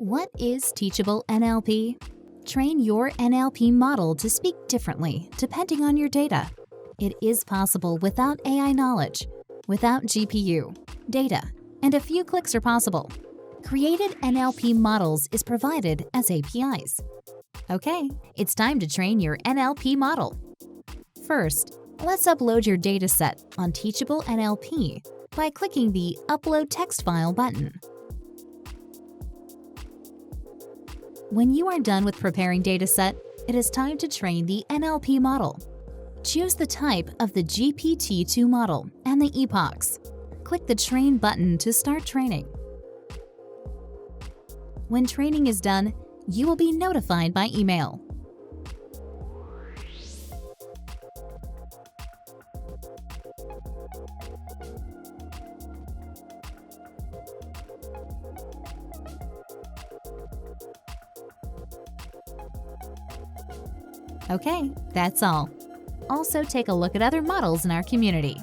What is Teachable NLP? Train your NLP model to speak differently depending on your data. It is possible without AI knowledge. Without GPU, data, and a few clicks are possible. Created NLP models is provided as APIs. Okay, it's time to train your NLP model. First, let's upload your dataset on Teachable NLP by clicking the Upload Text File button. When you are done with preparing dataset, it is time to train the NLP model. Choose the type of the GPT-2 model and the epochs. Click the Train button to start training. When training is done, you will be notified by email. Okay, that's all. Also, take a look at other models in our community.